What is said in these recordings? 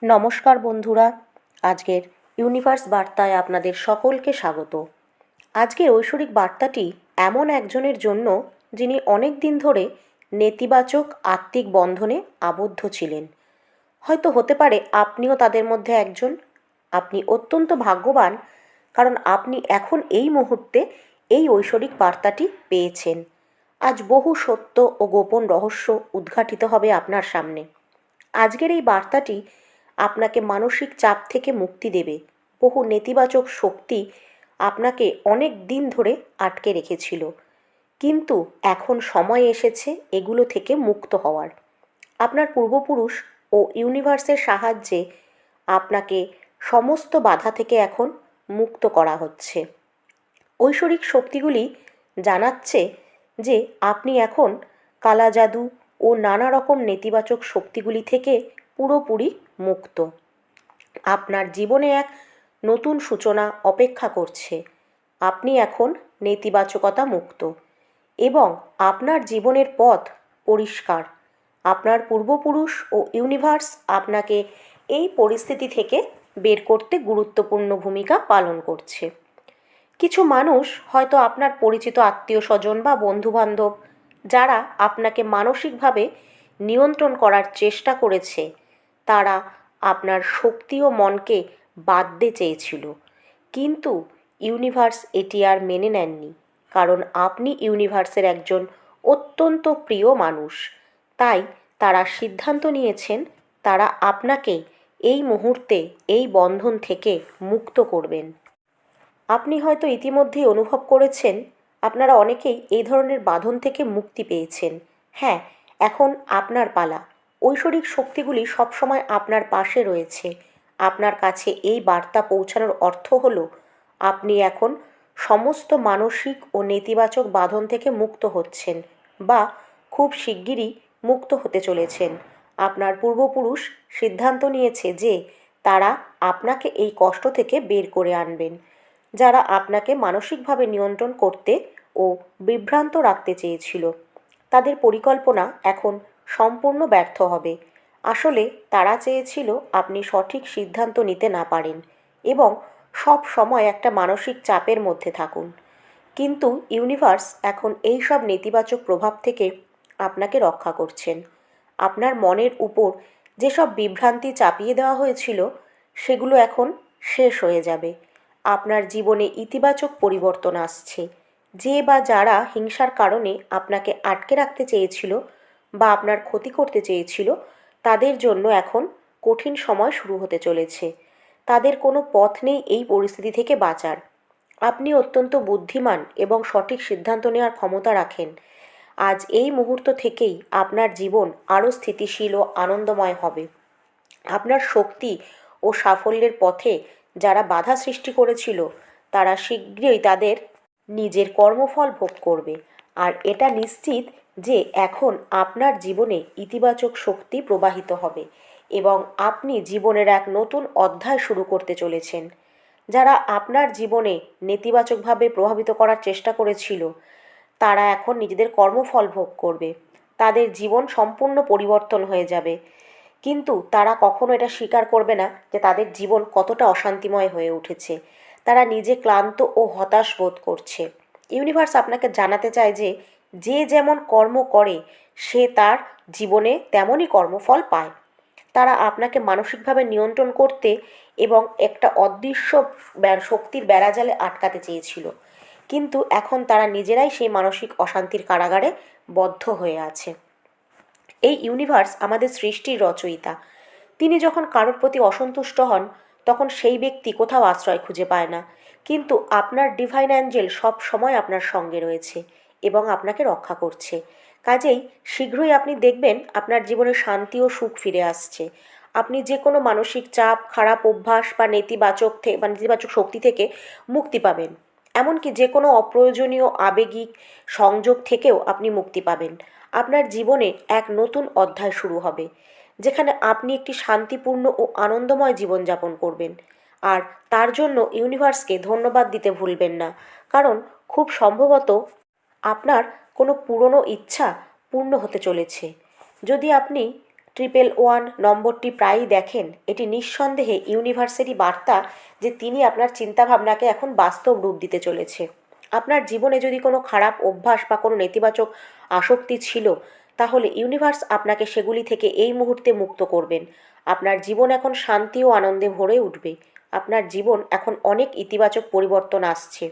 নমস্কার বন্ধুরা, আজকের ইউনিভার্স বার্তায় আপনাদের সকলকে স্বাগত। আজকের ঐশ্বরিক বার্তাটি এমন একজনের জন্য যিনি অনেক দিন ধরে নেতিবাচক আত্মিক বন্ধনে আবদ্ধ ছিলেন। হয়তো হতে পারে আপনিও তাদের মধ্যে একজন। আপনি অত্যন্ত ভাগ্যবান, কারণ আপনি এখন এই মুহূর্তে এই ঐশ্বরিক বার্তাটি পেয়েছেন। আজ বহু সত্য ও গোপন রহস্য উদ্ঘাটিত হবে আপনার সামনে। আজকের এই বার্তাটি আপনাকে মানসিক চাপ থেকে মুক্তি দেবে। বহু নেতিবাচক শক্তি আপনাকে অনেক দিন ধরে আটকে রেখেছিল, কিন্তু এখন সময় এসেছে এগুলো থেকে মুক্ত হওয়ার। আপনার পূর্বপুরুষ ও ইউনিভার্সের সাহায্যে আপনাকে সমস্ত বাধা থেকে এখন মুক্ত করা হচ্ছে। ঐশ্বরিক শক্তিগুলি জানাচ্ছে যে আপনি এখন কালা জাদু ও নানা রকম নেতিবাচক শক্তিগুলি থেকে পুরোপুরি মুক্ত। আপনার জীবনে এক নতুন সূচনা অপেক্ষা করছে। আপনি এখন নেতিবাচকতা মুক্ত এবং আপনার জীবনের পথ পরিষ্কার। আপনার পূর্বপুরুষ ও ইউনিভার্স আপনাকে এই পরিস্থিতি থেকে বের করতে গুরুত্বপূর্ণ ভূমিকা পালন করছে। কিছু মানুষ, হয়তো আপনার পরিচিত আত্মীয় স্বজন বা বন্ধুবান্ধব, যারা আপনাকে মানসিকভাবে নিয়ন্ত্রণ করার চেষ্টা করেছে, তারা আপনার শক্তি ও মনকে বাঁধতে চেয়েছিল, কিন্তু ইউনিভার্স এটি আর মেনে নেননি। কারণ আপনি ইউনিভার্সের একজন অত্যন্ত প্রিয় মানুষ। তাই তারা সিদ্ধান্ত নিয়েছেন তারা আপনাকে এই মুহূর্তে এই বন্ধন থেকে মুক্ত করবেন। আপনি হয়তো ইতিমধ্যেই অনুভব করেছেন আপনারা অনেকেই এই ধরনের বাঁধন থেকে মুক্তি পেয়েছেন। হ্যাঁ, এখন আপনার পালা। ঐশ্বরিক শক্তিগুলি সবসময় আপনার পাশে রয়েছে। আপনার কাছে এই বার্তা পৌঁছানোর অর্থ হলো আপনি এখন সমস্ত মানসিক ও নেতিবাচক বাঁধন থেকে মুক্ত হচ্ছেন, বা খুব শিগগিরই মুক্ত হতে চলেছেন। আপনার পূর্বপুরুষ সিদ্ধান্ত নিয়েছে যে তারা আপনাকে এই কষ্ট থেকে বের করে আনবেন। যারা আপনাকে মানসিকভাবে নিয়ন্ত্রণ করতে ও বিভ্রান্ত রাখতে চেয়েছিল, তাদের পরিকল্পনা এখন সম্পূর্ণ ব্যর্থ হবে। আসলে তারা চেয়েছিল আপনি সঠিক সিদ্ধান্ত নিতে না পারেন এবং সব সময় একটা মানসিক চাপের মধ্যে থাকুন। কিন্তু ইউনিভার্স এখন এই সব নেতিবাচক প্রভাব থেকে আপনাকে রক্ষা করছেন। আপনার মনের উপর যেসব বিভ্রান্তি চাপিয়ে দেওয়া হয়েছিল, সেগুলো এখন শেষ হয়ে যাবে। আপনার জীবনে ইতিবাচক পরিবর্তন আসছে। যে বা যারা হিংসার কারণে আপনাকে আটকে রাখতে চেয়েছিল বা আপনার ক্ষতি করতে চেয়েছিল, তাদের জন্য এখন কঠিন সময় শুরু হতে চলেছে। তাদের কোনো পথ নেই এই পরিস্থিতি থেকে বাঁচার। আপনি অত্যন্ত বুদ্ধিমান এবং সঠিক সিদ্ধান্ত নেওয়ার ক্ষমতা রাখেন। আজ এই মুহূর্ত থেকেই আপনার জীবন আরও স্থিতিশীল ও আনন্দময় হবে। আপনার শক্তি ও সাফল্যের পথে যারা বাধা সৃষ্টি করেছিল, তারা শীঘ্রই তাদের নিজের কর্মফল ভোগ করবে। আর এটা নিশ্চিত যে এখন আপনার জীবনে ইতিবাচক শক্তি প্রবাহিত হবে এবং আপনি জীবনের এক নতুন অধ্যায় শুরু করতে চলেছেন। যারা আপনার জীবনে নেতিবাচকভাবে প্রভাবিত করার চেষ্টা করেছিল, তারা এখন নিজেদের কর্মফল ভোগ করবে। তাদের জীবন সম্পূর্ণ পরিবর্তন হয়ে যাবে, কিন্তু তারা কখনো এটা স্বীকার করবে না যে তাদের জীবন কতটা অশান্তিময় হয়ে উঠেছে। তারা নিজে ক্লান্ত ও হতাশ বোধ করছে। ইউনিভার্স আপনাকে জানাতে চায় যে যে যেমন কর্ম করে সে তার জীবনে তেমনই কর্মফল পায়। তারা আপনাকে মানসিকভাবে নিয়ন্ত্রণ করতে এবং একটা অদৃশ্য শক্তির বেড়াজালে আটকাতে চেয়েছিল, কিন্তু এখন তারা নিজেরাই সেই মানসিক অশান্তির কারাগারে বদ্ধ হয়ে আছে। এই ইউনিভার্স আমাদের সৃষ্টির রচয়িতা। তিনি যখন কারোর প্রতি অসন্তুষ্ট হন, তখন সেই ব্যক্তি কোথাও আশ্রয় খুঁজে পায় না, কিন্তু আপনার ডিভাইন অ্যাঞ্জেল সব সময় আপনার সঙ্গে রয়েছে এবং আপনাকে রক্ষা করছে। কাজেই শীঘ্রই আপনি দেখবেন আপনার জীবনে শান্তি ও সুখ ফিরে আসছে। আপনি যে কোনো মানসিক চাপ, খারাপ অভ্যাস বা নেতিবাচক শক্তি থেকে মুক্তি পাবেন। এমনকি যে কোনো অপ্রয়োজনীয় আবেগিক সংযোগ থেকেও আপনি মুক্তি পাবেন। আপনার জীবনে এক নতুন অধ্যায় শুরু হবে, যেখানে আপনি একটি শান্তিপূর্ণ ও আনন্দময় জীবনযাপন করবেন। আর তার জন্য ইউনিভার্সকে ধন্যবাদ দিতে ভুলবেন না, কারণ খুব সম্ভবত আপনার কোনো পুরনো ইচ্ছা পূর্ণ হতে চলেছে। যদি আপনি 111 নম্বরটি প্রায়ই দেখেন, এটি নিঃসন্দেহে ইউনিভার্সেরই বার্তা যে তিনি আপনার চিন্তাভাবনাকে এখন বাস্তব রূপ দিতে চলেছে। আপনার জীবনে যদি কোনো খারাপ অভ্যাস বা কোনো নেতিবাচক আসক্তি ছিল, তাহলে ইউনিভার্স আপনাকে সেগুলি থেকে এই মুহূর্তে মুক্ত করবেন। আপনার জীবন এখন শান্তি ও আনন্দে ভরে উঠবে। আপনার জীবন এখন অনেক ইতিবাচক পরিবর্তন আসছে।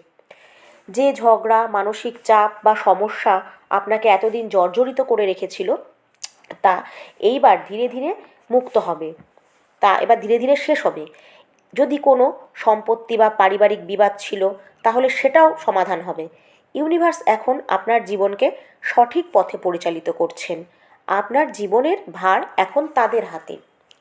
যে ঝগড়া, মানসিক চাপ বা সমস্যা আপনাকে এতদিন জর্জরিত করে রেখেছিল, তা এইবার ধীরে ধীরে মুক্ত হবে, তা এবার ধীরে ধীরে শেষ হবে। যদি কোনো সম্পত্তি বা পারিবারিক বিবাদ ছিল, তাহলে সেটাও সমাধান হবে। ইউনিভার্স এখন আপনার জীবনকে সঠিক পথে পরিচালিত করছেন। আপনার জীবনের ভার এখন তাদের হাতে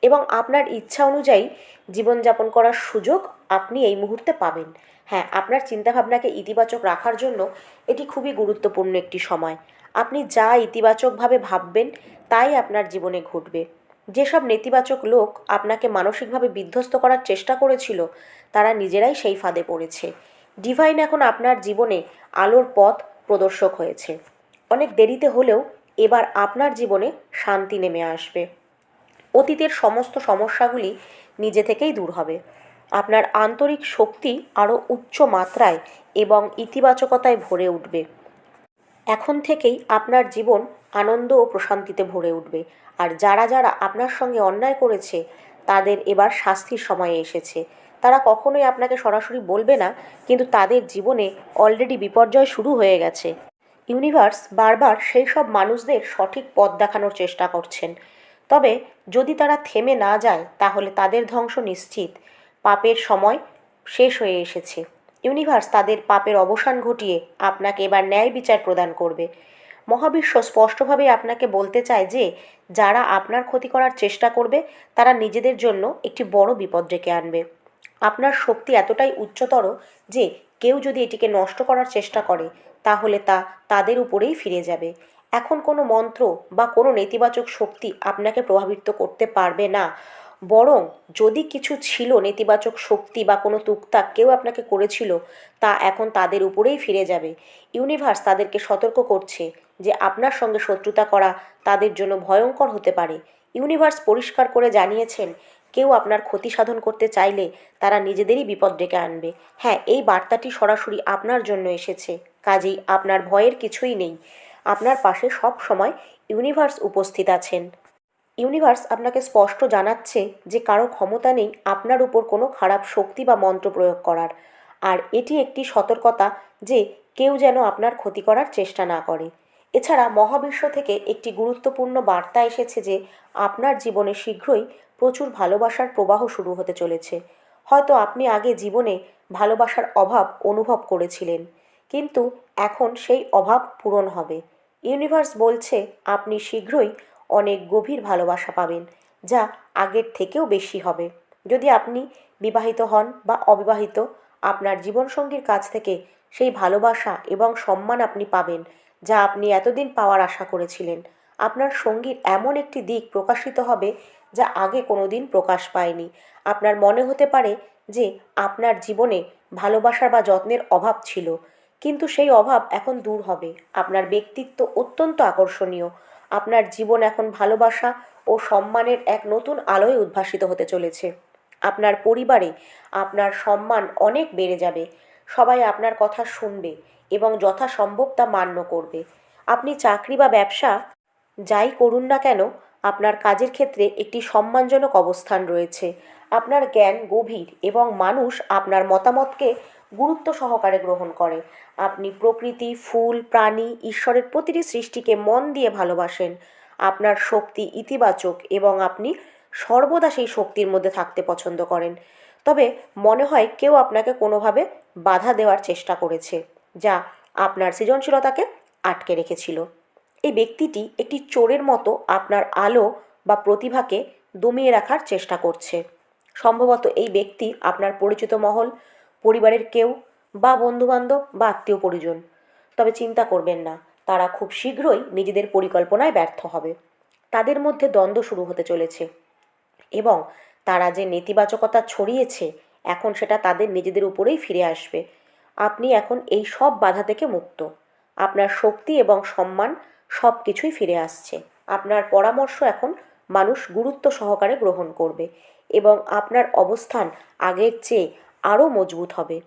এবং আপনার ইচ্ছা অনুযায়ী জীবনযাপন করার সুযোগ আপনি এই মুহূর্তে পাবেন। হ্যাঁ, আপনার চিন্তাভাবনাকে ইতিবাচক রাখার জন্য এটি খুবই গুরুত্বপূর্ণ একটি সময়। আপনি যা ইতিবাচকভাবে ভাববেন তাই আপনার জীবনে ঘটবে। যেসব নেতিবাচক লোক আপনাকে মানসিকভাবে বিধ্বস্ত করার চেষ্টা করেছিল, তারা নিজেরাই সেই ফাঁদে পড়েছে। ডিভাইন এখন আপনার জীবনে আলোর পথ প্রদর্শক হয়েছে। অনেক দেরিতে হলেও এবার আপনার জীবনে শান্তি নেমে আসবে। অতীতের সমস্ত সমস্যাগুলি নিজে থেকেই দূর হবে। আপনার আন্তরিক শক্তি আরও উচ্চ মাত্রায় এবং ইতিবাচকতায় ভরে উঠবে। এখন থেকেই আপনার জীবন আনন্দ ও প্রশান্তিতে ভরে উঠবে। আর যারা যারা আপনার সঙ্গে অন্যায় করেছে, তাদের এবার শাস্তির সময় এসেছে। তারা কখনোই আপনাকে সরাসরি বলবে না, কিন্তু তাদের জীবনে অলরেডি বিপর্যয় শুরু হয়ে গেছে। ইউনিভার্স বারবার সেই সব মানুষদের সঠিক পথ দেখানোর চেষ্টা করছেন। তবে যদি তারা থেমে না যায়, তাহলে তাদের ধ্বংস নিশ্চিত। পাপের সময় শেষ হয়ে এসেছে। ইউনিভার্স তাদের পাপের অবসান ঘটিয়ে আপনাকে এবার ন্যায় বিচার প্রদান করবে। মহাবিশ্ব স্পষ্টভাবে আপনাকে বলতে চায় যে যারা আপনার ক্ষতি করার চেষ্টা করবে, তারা নিজেদের জন্য একটি বড় বিপদ ডেকে আনবে। আপনার শক্তি এতটাই উচ্চতর যে কেউ যদি এটিকে নষ্ট করার চেষ্টা করে, তাহলে তা তাদের উপরেই ফিরে যাবে। এখন কোনো মন্ত্র বা কোনো নেতিবাচক শক্তি আপনাকে প্রভাবিত করতে পারবে না। বরং যদি কিছু ছিল নেতিবাচক শক্তি বা কোনো তুকতাক কেউ আপনাকে করেছিল, তা এখন তাদের উপরেই ফিরে যাবে। ইউনিভার্স তাদেরকে সতর্ক করছে যে আপনার সঙ্গে শত্রুতা করা তাদের জন্য ভয়ঙ্কর হতে পারে। ইউনিভার্স পরিষ্কার করে জানিয়েছেন, কেউ আপনার ক্ষতি সাধন করতে চাইলে তারা নিজেদেরই বিপদ ডেকে আনবে। হ্যাঁ, এই বার্তাটি সরাসরি আপনার জন্য এসেছে, কাজেই আপনার ভয়ের কিছুই নেই। আপনার পাশে সব সময় ইউনিভার্স উপস্থিত আছেন। ইউনিভার্স আপনাকে স্পষ্ট জানাচ্ছে যে কারো ক্ষমতা নেই আপনার উপর কোনো খারাপ শক্তি বা মন্ত্র প্রয়োগ করার। আর এটি একটি সতর্কতা যে কেউ যেন আপনার ক্ষতি করার চেষ্টা না করে। এছাড়া মহাবিশ্ব থেকে একটি গুরুত্বপূর্ণ বার্তা এসেছে যে আপনার জীবনে শীঘ্রই প্রচুর ভালোবাসার প্রবাহ শুরু হতে চলেছে। হয়তো আপনি আগে জীবনে ভালোবাসার অভাব অনুভব করেছিলেন, কিন্তু এখন সেই অভাব পূরণ হবে। ইউনিভার্স বলছে আপনি শীঘ্রই অনেক গভীর ভালোবাসা পাবেন, যা আগের থেকেও বেশি হবে। যদি আপনি বিবাহিত হন বা অবিবাহিত, আপনার জীবনসঙ্গীর কাছ থেকে সেই ভালোবাসা এবং সম্মান আপনি পাবেন, যা আপনি এতদিন পাওয়ার আশা করেছিলেন। আপনার সঙ্গীর এমন একটি দিক প্রকাশিত হবে যা আগে কোনো দিন প্রকাশ পায়নি। আপনার মনে হতে পারে যে আপনার জীবনে ভালোবাসা বা যত্নের অভাব ছিল, কিন্তু সেই অভাব এখন দূর হবে। আপনার ব্যক্তিত্ব অত্যন্ত আকর্ষণীয়। আপনার জীবন এখন ভালোবাসা ও সম্মানের এক নতুন আলোয় উদ্ভাসিত হতে চলেছে। আপনার পরিবারে আপনার সম্মান অনেক বেড়ে যাবে। সবাই আপনার কথা শুনবে এবং যথাসম্ভব তা মান্য করবে। আপনি চাকরি বা ব্যবসা যাই করুন না কেন, আপনার কাজের ক্ষেত্রে একটি সম্মানজনক অবস্থান রয়েছে। আপনার জ্ঞান গভীর এবং মানুষ আপনার মতামতকে গুরুত্ব সহকারে গ্রহণ করে। আপনি প্রকৃতি, ফুল, প্রাণী, ঈশ্বরের প্রতিটি সৃষ্টিকে মন দিয়ে ভালোবাসেন। আপনার শক্তি ইতিবাচক এবং আপনি সর্বদা সেই শক্তির মধ্যে থাকতে পছন্দ করেন। তবে মনে হয় কেউ আপনাকে কোনোভাবে বাধা দেওয়ার চেষ্টা করেছে, যা আপনার সৃজনশীলতাকে আটকে রেখেছিল। এই ব্যক্তিটি একটি চোরের মতো আপনার আলো বা প্রতিভাকে দমিয়ে রাখার চেষ্টা করছে। সম্ভবত এই ব্যক্তি আপনার পরিচিত মহল, পরিবারের কেউ বা বন্ধুবান্ধব বা আত্মীয় পরিজন। তবে চিন্তা করবেন না, তারা খুব শীঘ্রই নিজেদের পরিকল্পনায় ব্যর্থ হবে। তাদের মধ্যে দ্বন্দ্ব শুরু হতে চলেছে এবং তারা যে নেতিবাচকতা ছড়িয়েছে, এখন সেটা তাদের নিজেদের উপরেই ফিরে আসবে। আপনি এখন এই সব বাধা থেকে মুক্ত। আপনার শক্তি এবং সম্মান সব কিছুই ফিরে আসছে। আপনার পরামর্শ এখন মানুষ গুরুত্ব সহকারে গ্রহণ করবে এবং আপনার অবস্থান আগের চেয়ে আরও মজবুত হবে।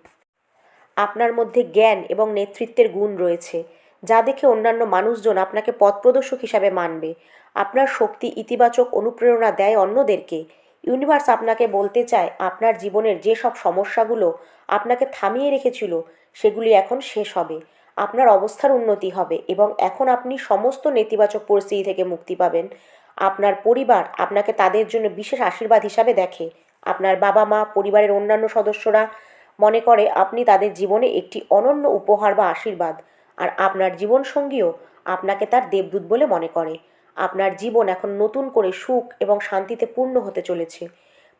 আপনার মধ্যে জ্ঞান এবং নেতৃত্বের গুণ রয়েছে, যা দেখে অন্যান্য মানুষজন আপনাকে পথপ্রদর্শক হিসাবে মানবে। আপনার শক্তি ইতিবাচক অনুপ্রেরণা দেয় অন্যদেরকে। ইউনিভার্স আপনাকে বলতে চায় আপনার জীবনের যেসব সমস্যাগুলো আপনাকে থামিয়ে রেখেছিল সেগুলি এখন শেষ হবে। আপনার অবস্থার উন্নতি হবে এবং এখন আপনি সমস্ত নেতিবাচক পরিস্থিতি থেকে মুক্তি পাবেন। আপনার পরিবার আপনাকে তাদের জন্য বিশেষ আশীর্বাদ হিসাবে দেখে। আপনার বাবা মা, পরিবারের অন্যান্য সদস্যরা মনে করে আপনি তাদের জীবনে একটি অনন্য উপহার বা আশীর্বাদ, আর আপনার জীবনসঙ্গীও আপনাকে তার দেবদূত বলে মনে করে। আপনার জীবন এখন নতুন করে সুখ এবং শান্তিতে পূর্ণ হতে চলেছে।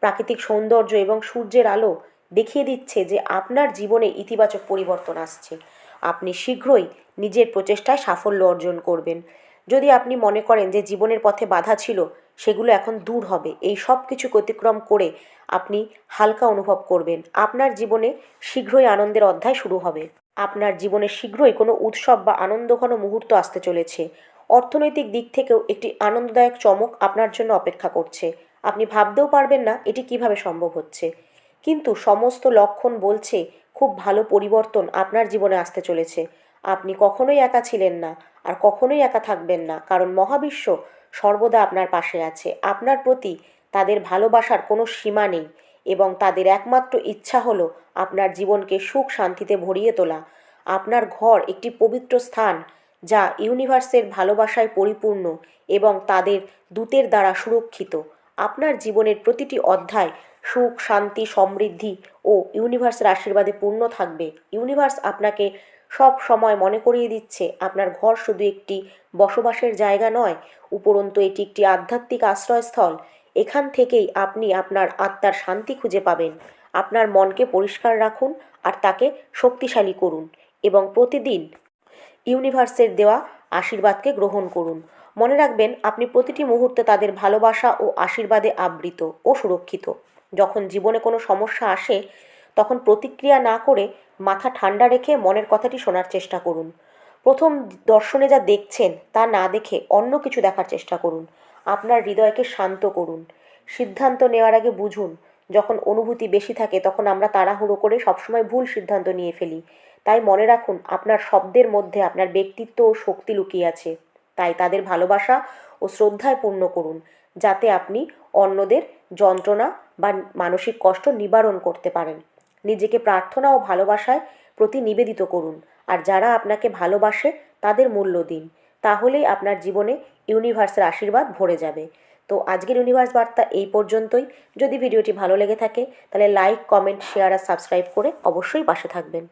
প্রাকৃতিক সৌন্দর্য এবং সূর্যের আলো দেখিয়ে দিচ্ছে যে আপনার জীবনে ইতিবাচক পরিবর্তন আসছে। আপনি শীঘ্রই নিজের প্রচেষ্টায় সাফল্য অর্জন করবেন। যদি আপনি মনে করেন যে জীবনের পথে বাধা ছিল, সেগুলো এখন দূর হবে। এই সব কিছু অতিক্রম করে আপনি হালকা অনুভব করবেন। আপনার জীবনে শীঘ্রই আনন্দের অধ্যায় শুরু হবে। আপনার জীবনে শীঘ্রই কোনো উৎসব বা আনন্দঘন মুহূর্ত আসতে চলেছে। অর্থনৈতিক দিক থেকেও একটি আনন্দদায়ক চমক আপনার জন্য অপেক্ষা করছে। আপনি ভাবতেও পারবেন না এটি কিভাবে সম্ভব হচ্ছে, কিন্তু সমস্ত লক্ষণ বলছে খুব ভালো পরিবর্তন আপনার জীবনে আসতে চলেছে। আপনি কখনোই একা ছিলেন না আর কখনোই একা থাকবেন না, কারণ মহাবিশ্ব সর্বদা আপনার পাশে আছে। আপনার প্রতি তাদের ভালোবাসার কোনো সীমা নেই এবং তাদের একমাত্র ইচ্ছা হলো আপনার জীবনকে সুখ শান্তিতে ভরিয়ে তোলা। আপনার ঘর একটি পবিত্র স্থান যা ইউনিভার্সের ভালোবাসায় পরিপূর্ণ এবং তাদের দূতের দ্বারা সুরক্ষিত। আপনার জীবনের প্রতিটি অধ্যায় সুখ, শান্তি, সমৃদ্ধি ও ইউনিভার্সের আশীর্বাদে পূর্ণ থাকবে। ইউনিভার্স আপনাকে সব সময় মনে করিয়ে দিচ্ছে আপনার ঘর শুধু একটি বসবাসের জায়গা নয়, উপরন্তু এটি একটি আধ্যাত্মিক আশ্রয়স্থল। এখান থেকেই আপনি আপনার আত্মার শান্তি খুঁজে পাবেন। আপনার মনকে পরিষ্কার রাখুন আর তাকে শক্তিশালী করুন এবং প্রতিদিন ইউনিভার্সের দেওয়া আশীর্বাদকে গ্রহণ করুন। মনে রাখবেন আপনি প্রতিটি মুহূর্তে তাদের ভালোবাসা ও আশীর্বাদে আবৃত ও সুরক্ষিত। যখন জীবনে কোনো সমস্যা আসে তখন প্রতিক্রিয়া না করে মাথা ঠান্ডা রেখে মনের কথাটি শোনার চেষ্টা করুন। প্রথম দর্শনে যা দেখছেন তা না দেখে অন্য কিছু দেখার চেষ্টা করুন। আপনার হৃদয়কে শান্ত করুন। সিদ্ধান্ত নেওয়ার আগে বুঝুন, যখন অনুভূতি বেশি থাকে তখন আমরা তাড়াহুড়ো করে সবসময় ভুল সিদ্ধান্ত নিয়ে ফেলি। তাই মনে রাখুন আপনার শব্দের মধ্যে আপনার ব্যক্তিত্ব ও শক্তি লুকিয়ে আছে। তাই তাদের ভালোবাসা ও শ্রদ্ধায় পূর্ণ করুন, যাতে আপনি অন্যদের যন্ত্রণা বা মানসিক কষ্ট নিবারণ করতে পারেন। নিজেকে প্রার্থনা ও ভালোবাসায় প্রতি নিবেদিত করুন, আর যারা আপনাকে ভালোবাসে তাদের মূল্য দিন। তাহলেই আপনার জীবনে ইউনিভার্সের আশীর্বাদ ভরে যাবে। তো আজকের ইউনিভার্স বার্তা এই পর্যন্তই। যদি ভিডিওটি ভালো লেগে থাকে তাহলে লাইক, কমেন্ট, শেয়ার আর সাবস্ক্রাইব করে অবশ্যই পাশে থাকবেন।